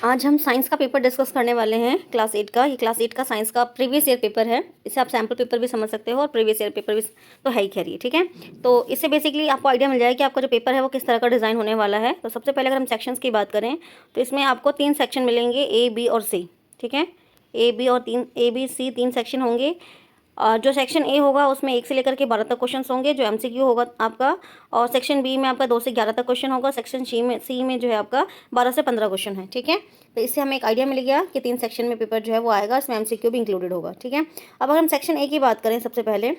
आज हम साइंस का पेपर डिस्कस करने वाले हैं क्लास 8 का। ये क्लास 8 का साइंस का प्रीवियस ईयर पेपर है। इसे आप सैम्पल पेपर भी समझ सकते हो और प्रीवियस ईयर पेपर भी तो है ही, खैर ये ठीक है। तो इससे बेसिकली आपको आइडिया मिल जाएगा कि आपका जो पेपर है वो किस तरह का डिज़ाइन होने वाला है। तो सबसे पहले अगर हम सेक्शंस की बात करें तो इसमें आपको 3 सेक्शन मिलेंगे, ए बी और सी। ठीक है, ए बी और 3 ए बी सी 3 सेक्शन होंगे। जो सेक्शन ए होगा उसमें 1 से लेकर के 12 तक क्वेश्चन होंगे जो एमसीक्यू होगा आपका। और सेक्शन बी में आपका 2 से 11 तक क्वेश्चन होगा। सेक्शन सी में जो है आपका 12 से 15 क्वेश्चन है। ठीक है, तो इससे हमें एक आइडिया मिल गया कि 3 सेक्शन में पेपर जो है वो आएगा, इसमें एमसीक्यू भी इंक्लूडेड होगा। ठीक है, अब अगर हम सेक्शन ए की बात करें सबसे पहले,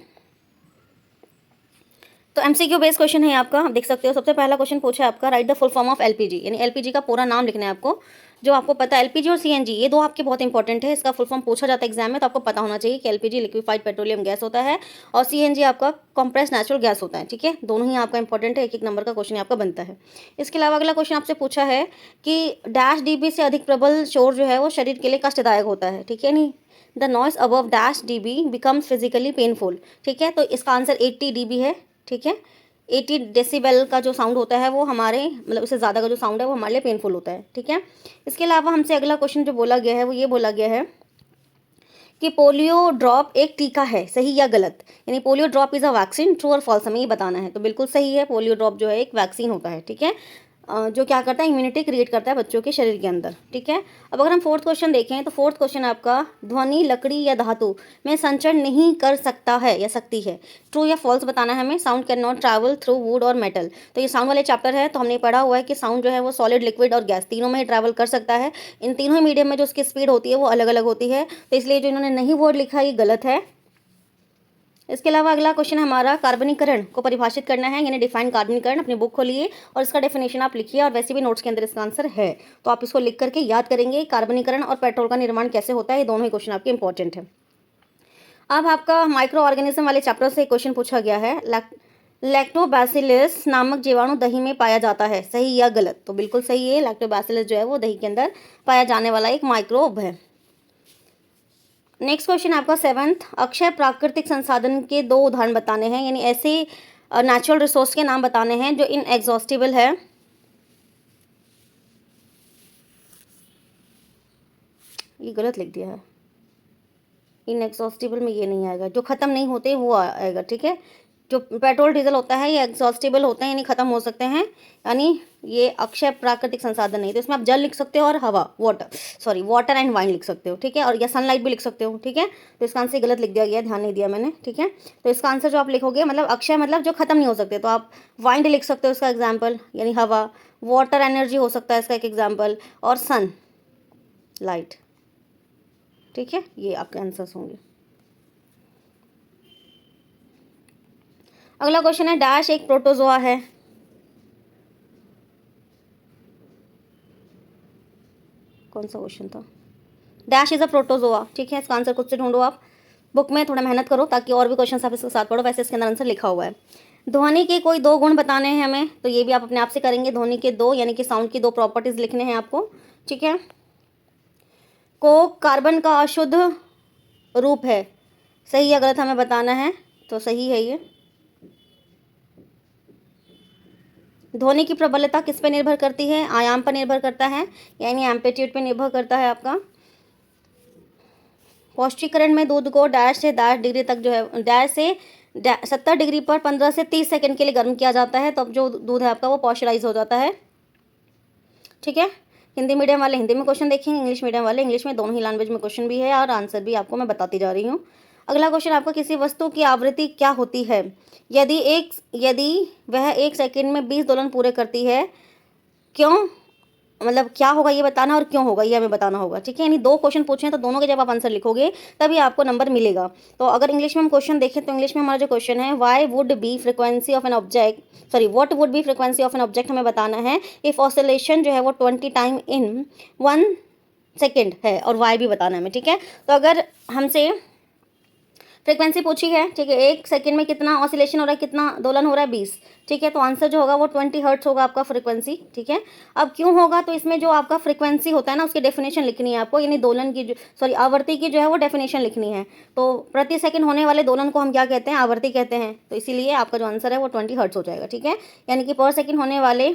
तो एमसीक्यू बेस्ड क्वेश्चन है आपका। आप देख सकते हो सबसे पहला क्वेश्चन पूछा है आपका, right the full form of LPG, यानी एलपीजी का पूरा नाम लिखना है आपको। जो आपको पता है एलपीजी और सीएनजी ये दो आपके बहुत इंपॉर्टेंट है, इसका फुल फॉर्म पूछा जाता है एग्जाम में, तो आपको पता होना चाहिए कि एलपीजी लिक्विफाइड पेट्रोलियम गैस होता है और सीएनजी आपका कंप्रेस्ड नेचुरल गैस होता है। ठीक है, दोनों ही आपका इंपॉर्टेंट है, एक एक नंबर का क्वेश्चन आपका बनता है। इसके अलावा अगला क्वेश्चन आपसे पूछा है कि डैश डीबी से अधिक प्रबल शोर जो है वो शरीर के लिए कष्टदायक होता है। ठीक है, नहीं the noise above dash dB becomes physically painful. ठीक है, तो इसका आंसर 80 डीबी है। ठीक है, 80 डेसिबल का जो साउंड होता है वो हमारे मतलब उससे ज़्यादा का जो साउंड है वो हमारे लिए पेनफुल होता है। ठीक है, इसके अलावा हमसे अगला क्वेश्चन जो बोला गया है वो ये बोला गया है कि पोलियो ड्रॉप एक टीका है, सही या गलत। यानी polio drop is a vaccine, true और फॉल्स हमें ये बताना है। तो बिल्कुल सही है, पोलियो ड्रॉप जो है एक वैक्सीन होता है। ठीक है, जो क्या करता है, इम्यूनिटी क्रिएट करता है बच्चों के शरीर के अंदर। ठीक है, अब अगर हम फोर्थ क्वेश्चन देखें तो फोर्थ क्वेश्चन आपका, ध्वनि लकड़ी या धातु में संचरण नहीं कर सकता है या सकती है, ट्रू या फॉल्स बताना है हमें। Sound can not travel through would और मेटल, तो ये साउंड वाले चैप्टर है, तो हमने पढ़ा हुआ है कि साउंड जो है वो सॉलिड, लिक्विड और गैस तीनों में ही ट्रैवल कर सकता है। इन तीनों ही मीडियम में जो उसकी स्पीड होती है वो अलग अलग होती है, तो इसलिए जो इन्होंने नहीं वर्ड लिखा ये गलत है। इसके अलावा अगला क्वेश्चन हमारा, कार्बनीकरण को परिभाषित करना है, यानी डिफाइन कार्बनीकरण। अपनी बुक खोलिए और इसका डेफिनेशन आप लिखिए, और वैसे भी नोट्स के अंदर इसका आंसर है, तो आप इसको लिख करके याद करेंगे। कार्बनीकरण और पेट्रोल का निर्माण कैसे होता है, ये दोनों ही क्वेश्चन आपके इंपॉर्टेंट है। अब आपका माइक्रो ऑर्गेनिज्म वाले चैप्टर से क्वेश्चन पूछा गया है, लैक्टोबैसिलस नामक जीवाणु दही में पाया जाता है, सही या गलत। तो बिल्कुल सही है, लैक्टोबैसिलस जो है वो दही के अंदर पाया जाने वाला एक माइक्रोब है। नेक्स्ट क्वेश्चन आपका 7th, अक्षय प्राकृतिक संसाधन के 2 उदाहरण बताने हैं, यानी ऐसे नेचुरल रिसोर्स के नाम बताने हैं जो इनएग्जॉस्टिबल है। ये गलत लिख दिया है, इनएग्जॉस्टिबल में ये नहीं आएगा, जो ख़त्म नहीं होते वो आएगा। ठीक है, जो पेट्रोल डीजल होता है ये एग्जॉस्टिबल होते हैं, यानी ख़त्म हो सकते हैं, यानी ये अक्षय प्राकृतिक संसाधन नहीं। तो इसमें आप जल लिख सकते हो और हवा, वाटर एंड वाइन लिख सकते हो। ठीक है, और या सनलाइट भी लिख सकते हो। ठीक है, तो इसका आंसर गलत लिख दिया गया, ध्यान नहीं दिया मैंने। ठीक है, तो इसका आंसर जो आप लिखोगे, मतलब अक्षय मतलब जो ख़त्म नहीं हो सकते, तो आप वाइंड लिख सकते हो इसका एग्जाम्पल, यानी हवा। वाटर एनर्जी हो सकता है इसका एक एग्जाम्पल, और सन लाइट। ठीक है, ये आपके आंसर्स होंगे। अगला क्वेश्चन है, डैश एक प्रोटोजोआ है। कौन सा क्वेश्चन था, डैश इज अ प्रोटोजोआ। ठीक है, इसका आंसर खुद से ढूंढो, आप बुक में थोड़ा मेहनत करो ताकि और भी क्वेश्चन आप इसके साथ पढ़ो, वैसे इसके अंदर आंसर लिखा हुआ है। ध्वनि के कोई 2 गुण बताने हैं हमें, तो ये भी आप अपने आप से करेंगे। ध्वनि के 2 यानी कि साउंड की 2 प्रॉपर्टीज लिखने हैं आपको। ठीक है, कोक कार्बन का अशुद्ध रूप है, सही या गलत हमें बताना है। तो सही है ये। ध्वनि की प्रबलता किस पे निर्भर करती है, आयाम पर निर्भर करता है, यानी एम्पलीट्यूड पे निर्भर करता है आपका। पौष्टिकरण में दूध को डैश से डैश डिग्री तक जो है, डैश से 70 डिग्री पर 15 से 30 सेकंड के लिए गर्म किया जाता है, तब जो दूध है आपका वो पॉस्चराइज हो जाता है। ठीक है, हिंदी मीडियम वाले हिंदी में क्वेश्चन देखेंगे, इंग्लिश मीडियम वाले इंग्लिश में, दोनों ही लैंग्वेज में क्वेश्चन भी है और आंसर भी आपको मैं बताती जा रही हूँ। अगला क्वेश्चन आपका, किसी वस्तु की आवृत्ति क्या होती है यदि वह 1 सेकंड में 20 दोलन पूरे करती है, क्यों, मतलब क्या होगा ये बताना और क्यों होगा ये हमें बताना होगा। ठीक है, यानी 2 क्वेश्चन पूछे हैं, तो दोनों के जब आप आंसर लिखोगे तभी आपको नंबर मिलेगा। तो अगर इंग्लिश में हम क्वेश्चन देखें तो इंग्लिश में हमारा जो क्वेश्चन है, what would be frequency of an object हमें बताना है इफ ऑसिलेशन जो है वो 20 टाइम इन 1 सेकेंड है, और वाई भी बताना है हमें। ठीक है, तो अगर हमसे फ्रीक्वेंसी पूछी है, ठीक है, 1 सेकंड में कितना ऑसिलेशन हो रहा है, कितना दोलन हो रहा है, 20। ठीक है, तो आंसर जो होगा वो 20 हर्ट्स होगा आपका फ्रीक्वेंसी। ठीक है, अब क्यों होगा, तो इसमें जो आपका फ्रीक्वेंसी होता है ना उसकी डेफिनेशन लिखनी है आपको, यानी दोलन की आवृत्ति की जो है वो डेफिनेशन लिखनी है। तो प्रति सेकंड होने वाले दोलन को हम क्या कहते हैं, आवृत्ति कहते हैं, तो इसीलिए आपका जो आंसर है वो 20 हर्ट्स हो जाएगा। ठीक है, यानी कि पर सेकंड होने वाले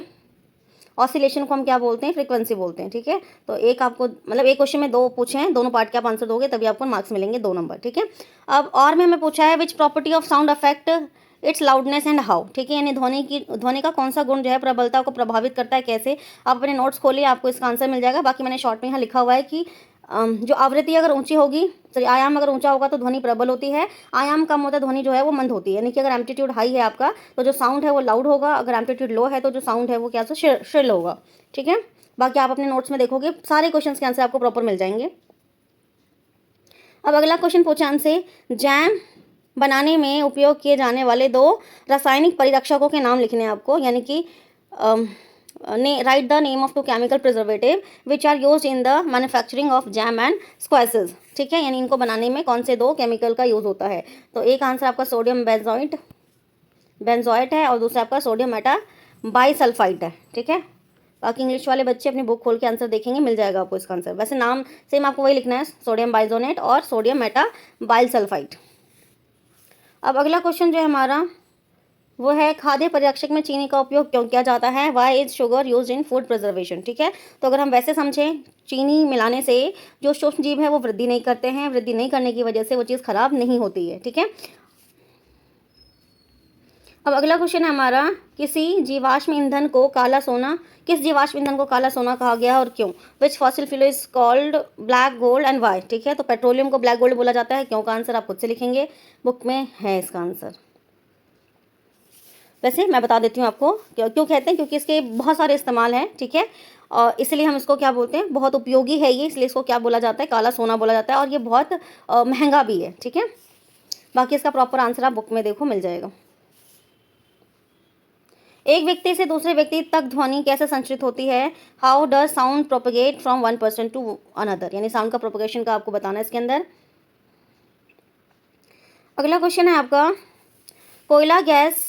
ऑसिलेशन को हम क्या बोलते हैं, फ्रीक्वेंसी बोलते हैं, ठीक है। तो एक आपको मतलब एक क्वेश्चन में 2 पूछे हैं, दोनों पार्ट के आप आंसर दोगे तभी आपको मार्क्स मिलेंगे 2 नंबर, ठीक है। अब और में हमें पूछा है which property of sound affect it's loudness and how, ठीक है, यानी ध्वनि का कौन सा गुण जो है प्रबलता को प्रभावित करता है, कैसे। आप अपने नोट्स खोलिए, आपको इसका आंसर मिल जाएगा। बाकी मैंने शॉर्ट में यहाँ लिखा हुआ है कि जो आवृत्ति अगर ऊंची होगी, सॉरी आयाम अगर ऊंचा होगा तो ध्वनि प्रबल होती है, आयाम कम होता है ध्वनि जो है वो मंद होती है। यानी कि अगर एम्पलीट्यूड हाई है आपका तो जो साउंड है वो लाउड होगा, अगर एम्पलीट्यूड लो है तो जो साउंड है वो क्या श्रिल होगा, ठीक है। बाकी आप अपने नोट्स में देखोगे सारे क्वेश्चन के आंसर आपको प्रॉपर मिल जाएंगे। अब अगला क्वेश्चन पूछा हमसे, जैम बनाने में उपयोग किए जाने वाले 2 रासायनिक परिरक्षकों के नाम लिखने हैं आपको, यानी कि write the name of 2 chemical preservative which are used in the manufacturing of jam and squashes, ठीक है, यानी इनको बनाने में कौन से 2 केमिकल का यूज़ होता है। तो एक आंसर आपका सोडियम बेंजोएट है और दूसरा आपका सोडियम मेटा बाइसल्फाइड है, ठीक है। बाकी इंग्लिश वाले बच्चे अपनी बुक खोल के आंसर देखेंगे, मिल जाएगा आपको इसका आंसर। वैसे नाम सेम आपको वही लिखना है, सोडियम बाइजोनेट और सोडियम मेटा बाइसल्फाइड। अब अगला क्वेश्चन जो है हमारा वो है, खाद्य परिरक्षक में चीनी का उपयोग क्यों किया जाता है, why is sugar use in food preservation, ठीक है। तो अगर हम वैसे समझें, चीनी मिलाने से जो सूक्ष्म जीव है वो वृद्धि नहीं करते हैं, वृद्धि नहीं करने की वजह से वो चीज़ खराब नहीं होती है, ठीक है। अब अगला क्वेश्चन है हमारा, किस जीवाश्म ईंधन को काला सोना कहा गया है और क्यों। Which fossil fuel is called black gold and why, ठीक है। तो पेट्रोलियम को ब्लैक गोल्ड बोला जाता है, क्यों का आंसर आप खुद से लिखेंगे, बुक में है इसका आंसर। वैसे मैं बता देती हूँ आपको क्यों कहते हैं, क्योंकि इसके बहुत सारे इस्तेमाल हैं, ठीक है, और इसलिए हम इसको क्या बोलते हैं, बहुत उपयोगी है ये, इसलिए इसको क्या बोला जाता है, काला सोना बोला जाता है, और ये बहुत महंगा भी है, ठीक है। बाकी इसका प्रॉपर आंसर आप बुक में देखो, मिल जाएगा। एक व्यक्ति से दूसरे व्यक्ति तक ध्वनि कैसे संचरित होती है, how does sound propagate from one person to another, यानी साउंड का प्रोपगेशन का आपको बताना है इसके अंदर। अगला क्वेश्चन है आपका, कोयला गैस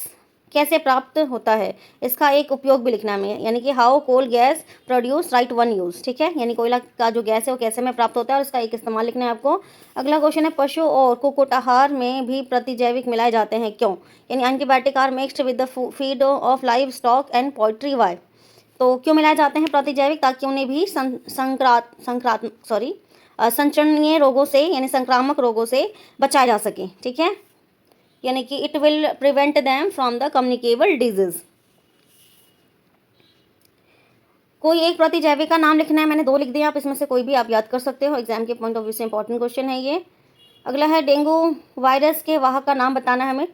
कैसे प्राप्त होता है, इसका एक उपयोग भी लिखना है, यानी कि how coal gas produce write one use, ठीक है, यानी कोयला का जो गैस है वो कैसे में प्राप्त होता है और उसका एक इस्तेमाल लिखना है आपको। अगला क्वेश्चन है, पशु और कुक्कुट आहार में भी प्रतिजैविक मिलाए जाते हैं क्यों, यानी antibiotic are mixed with the feed of livestock and poultry, why. तो क्यों मिलाए जाते हैं प्रतिजैविक, ताकि उन्हें भी संचरणीय रोगों से यानी संक्रामक रोगों से बचाया जा सके, ठीक है, यानी कि it will prevent them from the communicable disease. कोई एक प्रतिजैविक का नाम लिखना है, मैंने 2 लिख दिए, आप इसमें से कोई भी आप याद कर सकते हो, एग्जाम के पॉइंट ऑफ व्यू से इंपॉर्टेंट क्वेश्चन है ये। अगला है, डेंगू वायरस के वाहक का नाम बताना है हमें,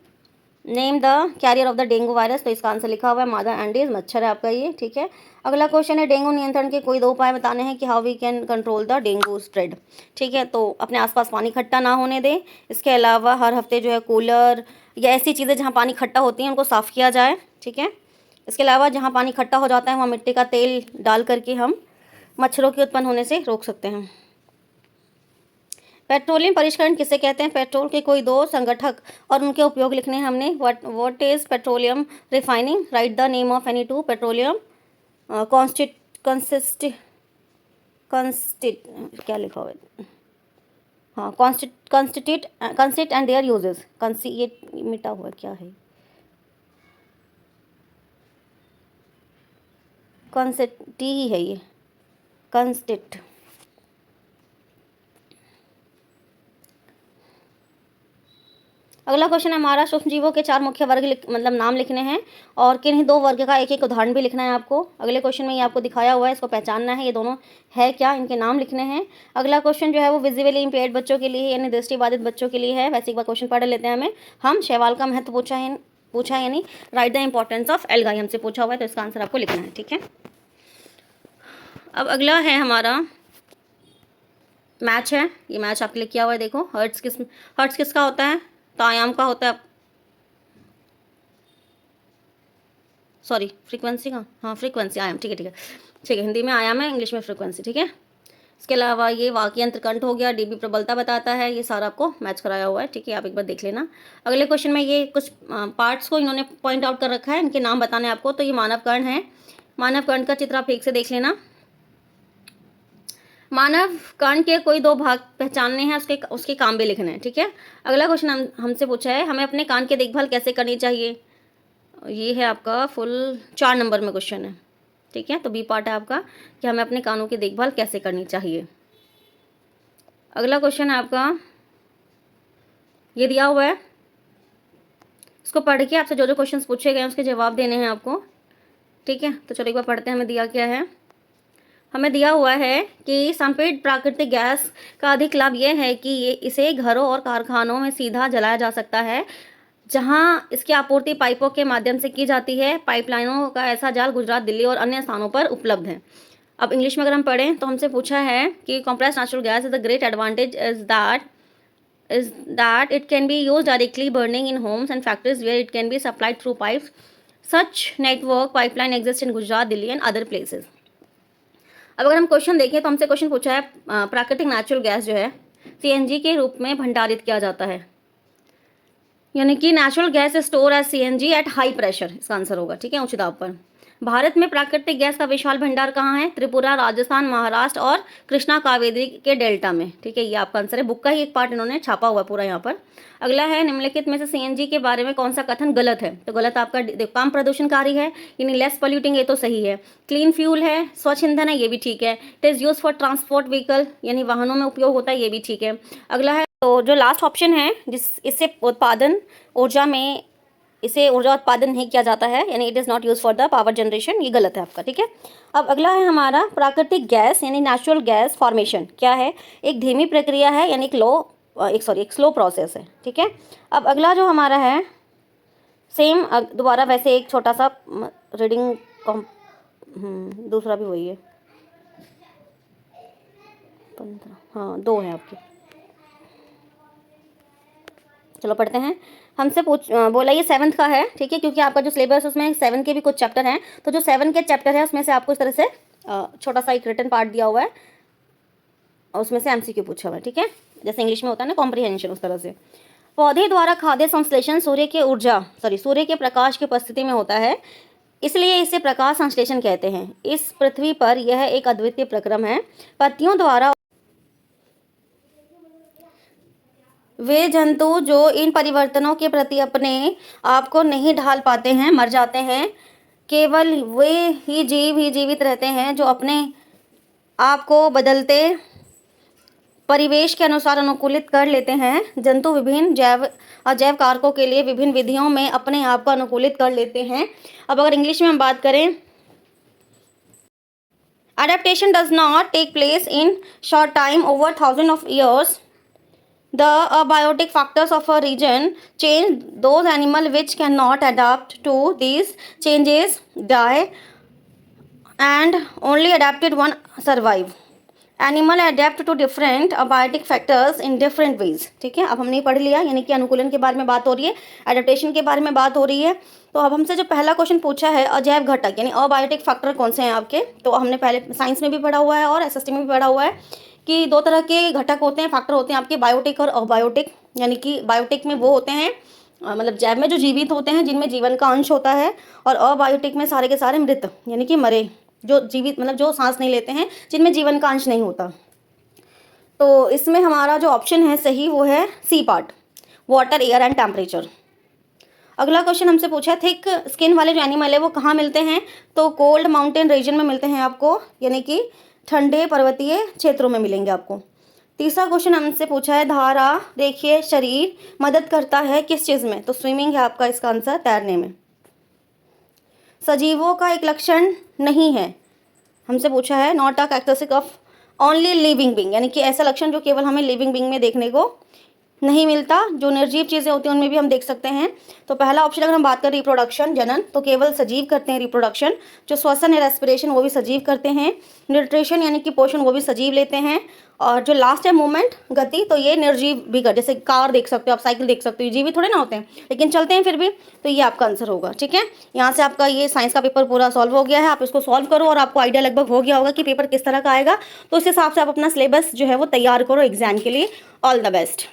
name the carrier of the dengue virus, तो इसका आंसर लिखा हुआ है मादा एंडीज, मच्छर है आपका ये, ठीक है। अगला क्वेश्चन है, डेंगू नियंत्रण के कोई 2 उपाय बताने हैं कि how we can control the dengue spread, ठीक है। तो अपने आसपास पानी इकट्ठा ना होने दें, इसके अलावा हर हफ्ते जो है कूलर या ऐसी चीज़ें जहाँ पानी इकट्ठा होती हैं उनको साफ़ किया जाए, ठीक है। इसके अलावा जहाँ पानी इकट्ठा हो जाता है वहाँ मिट्टी का तेल डाल करके हम मच्छरों के उत्पन्न होने से रोक सकते हैं। पेट्रोलियम परिष्करण किसे कहते हैं, पेट्रोल के कोई 2 संगठक और उनके उपयोग लिखने हैं हमने। What is petroleum refining, right the name of any 2 petroleum क्या लिखा हुआ है, हाँ, कंस्टिट एंड देयर यूजेस, ये मिटा हुआ क्या है, कंस्टी ही है ये, कंस्टिट। अगला क्वेश्चन है हमारा, सूक्ष्म जीवों के 4 मुख्य वर्ग मतलब नाम लिखने हैं और किन्हीं 2 वर्ग का एक एक उदाहरण भी लिखना है आपको। अगले क्वेश्चन में ये आपको दिखाया हुआ है, इसको पहचानना है, ये दोनों है क्या, इनके नाम लिखने हैं। अगला क्वेश्चन जो है वो विजुअली इम्पेयर्ड बच्चों के लिए यानी दृष्टिबाधित बच्चों के लिए है। वैसे एक बार क्वेश्चन पढ़ लेते हैं हम शैवाल का महत्व पूछा है यानी right the importance of algae हमसे पूछा हुआ है, तो इसका आंसर आपको लिखना है, ठीक है। अब अगला है हमारा मैच है, ये मैच आपके लिए किया हुआ है, देखो हर्ट्स किसका होता है, तो आयाम का होता है, सॉरी फ्रीक्वेंसी का, हाँ फ्रीक्वेंसी आयाम, ठीक है, हिंदी में आयाम है, इंग्लिश में फ्रीक्वेंसी, ठीक है। इसके अलावा ये वाक्य यंत्र कंठ हो गया, डीबी प्रबलता बताता है, ये सारा आपको मैच कराया हुआ है, ठीक है, आप एक बार देख लेना। अगले क्वेश्चन में ये कुछ पार्ट्स को इन्होंने पॉइंट आउट कर रखा है, इनके नाम बताने आपको। तो ये मानव कर्ण है, मानव कर्ण का चित्र आप एक से देख लेना। मानव कर्ण के कोई 2 भाग पहचानने हैं, उसके काम भी लिखने हैं, ठीक है। अगला क्वेश्चन हमसे पूछा है, हमें अपने कान की देखभाल कैसे करनी चाहिए, ये है आपका फुल 4 नंबर में क्वेश्चन है, ठीक है, तो बी पार्ट है आपका कि हमें अपने कानों की देखभाल कैसे करनी चाहिए। अगला क्वेश्चन है आपका, ये दिया हुआ है, इसको पढ़ के आपसे जो जो क्वेश्चन पूछे गए हैं उसके जवाब देने हैं आपको, ठीक है। तो चलो एक बार पढ़ते हैं, हमें दिया क्या है। हमें दिया हुआ है कि संपीड़ित प्राकृतिक गैस का अधिक लाभ यह है कि ये इसे घरों और कारखानों में सीधा जलाया जा सकता है, जहां इसकी आपूर्ति पाइपों के माध्यम से की जाती है। पाइपलाइनों का ऐसा जाल गुजरात, दिल्ली और अन्य स्थानों पर उपलब्ध है। अब इंग्लिश में अगर हम पढ़ें तो हमसे पूछा है कि compressed natural gas is a great advantage is that it can be used directly burning in homes and factories where it can be supplied through pipes. Such network pipeline exists in Gujarat, Delhi and other places. अब अगर हम question देखें तो हमसे question पूछा है प्राकृतिक natural gas जो है सीएनजी के रूप में भंडारित किया जाता है, यानी कि natural gas store as CNG at high pressure, इसका आंसर होगा, ठीक है, उच्च दाब पर। भारत में प्राकृतिक गैस का विशाल भंडार कहाँ है? त्रिपुरा, राजस्थान, महाराष्ट्र और कृष्णा कावेरी के डेल्टा में, ठीक है, ये आपका आंसर है। बुक का ही एक पार्ट इन्होंने छापा हुआ पूरा यहाँ पर। अगला है, निम्नलिखित में से सीएनजी के बारे में कौन सा कथन गलत है? तो गलत आपका कम प्रदूषणकारी है, यानी लेस पॉल्यूटिंग, ये तो सही है। क्लीन फ्यूल है, स्वच्छ ईंधन है, ये भी ठीक है। It is use for transport vehicle, यानी वाहनों में उपयोग होता है, ये भी ठीक है। अगला है, तो जो लास्ट ऑप्शन है इससे उत्पादन ऊर्जा में इसे ऊर्जा उत्पादन नहीं किया जाता है, यानी it is not use for the power generation, ये गलत है आपका, ठीक है। अब अगला है हमारा प्राकृतिक गैस यानी नेचुरल गैस फॉर्मेशन क्या है? एक धीमी प्रक्रिया है, यानी एक स्लो प्रोसेस है, ठीक है। अब अगला जो हमारा है सेम, दोबारा वैसे एक छोटा सा रीडिंग दूसरा भी वही है 15, हाँ 2 है आपके। चलो पढ़ते हैं। हमसे बोला ये 7th का है, ठीक है, क्योंकि आपका जो सिलेबस है उसमें 7 के भी कुछ चैप्टर हैं, तो जो 7 के चैप्टर है उसमें से आपको इस तरह से छोटा सा एक रिटन पार्ट दिया हुआ है और उसमें से एमसीक्यू पूछा हुआ है, ठीक है, जैसे इंग्लिश में होता है ना कॉम्प्रिहेंशन, उस तरह से। पौधे द्वारा खाद्य संश्लेषण सूर्य के प्रकाश की उपस्थिति में होता है, इसलिए इसे प्रकाश संश्लेषण कहते हैं। इस पृथ्वी पर यह एक अद्वितीय प्रक्रम है। पत्तियों द्वारा वे जंतु जो इन परिवर्तनों के प्रति अपने आप को नहीं ढाल पाते हैं मर जाते हैं। केवल वे ही जीव ही जीवित रहते हैं जो अपने आप को बदलते परिवेश के अनुसार अनुकूलित कर लेते हैं। जंतु विभिन्न जैव अजैव कारकों के लिए विभिन्न विधियों में अपने आप को अनुकूलित कर लेते हैं। अब अगर इंग्लिश में हम बात करें, adaptation does not take place in short time over thousands of years. The abiotic factors of a region change. Those animals which cannot adapt to these changes die and only adapted one survive. Animal adapt to different abiotic factors in different ways, ठीक है। अब हमने पढ़ लिया, यानी कि अनुकूलन के बारे में बात हो रही है, एडेप्टेशन के बारे में बात हो रही है। तो अब हमसे जो पहला क्वेश्चन पूछा है अजैव घटक यानी अबायोटिक फैक्टर कौन से हैं आपके, तो हमने पहले साइंस में भी पढ़ा हुआ है और एसएसटी में भी पढ़ा हुआ है कि 2 तरह के घटक होते हैं, फैक्टर होते हैं आपके, बायोटिक और अबायोटिक। यानी कि बायोटिक में वो होते हैं मतलब जैव में जो जीवित होते हैं जिनमें जीवन का अंश होता है, और अबायोटिक में सारे के सारे मृत यानी कि मरे, जो जीवित मतलब जो सांस नहीं लेते हैं, जिनमें जीवन का अंश नहीं होता। तो इसमें हमारा जो ऑप्शन है सही वो है C part, water, air and temperature. अगला क्वेश्चन हमसे पूछा है थिक स्किन वाले जो एनिमल है वो कहाँ मिलते हैं, तो कोल्ड माउंटेन रीजन में मिलते हैं आपको, यानी कि ठंडे पर्वतीय क्षेत्रों में मिलेंगे आपको। तीसरा क्वेश्चन हमसे पूछा है धारा रेखीय शरीर मदद करता है किस चीज़ में, तो स्विमिंग है आपका इसका आंसर, तैरने में। सजीवों का एक लक्षण नहीं है, हमसे पूछा है not a characteristic of only living being, यानी कि ऐसा लक्षण जो केवल हमें लिविंग बीइंग में देखने को नहीं मिलता, जो निर्जीव चीज़ें होती हैं उनमें भी हम देख सकते हैं। तो पहला ऑप्शन अगर हम बात करें रिप्रोडक्शन जनन, तो केवल सजीव करते हैं रिप्रोडक्शन। जो श्वसन है रेस्पिरेशन वो भी सजीव करते हैं। न्यूट्रिशन यानी कि पोषण वो भी सजीव लेते हैं। और जो लास्ट है मूवमेंट गति, तो ये निर्जीव भी कर, जैसे कार देख सकते हो आप, साइकिल देख सकते हो, जीवित थोड़े ना होते हैं लेकिन चलते हैं फिर भी, तो ये आपका आंसर होगा, ठीक है। यहाँ से आपका ये साइंस का पेपर पूरा सॉल्व हो गया है। आप इसको सॉल्व करो और आपको आइडिया लगभग हो गया होगा कि पेपर किस तरह का आएगा, तो उस हिसाब से आप अपना सिलेबस जो है वो तैयार करो एग्जाम के लिए। All the best.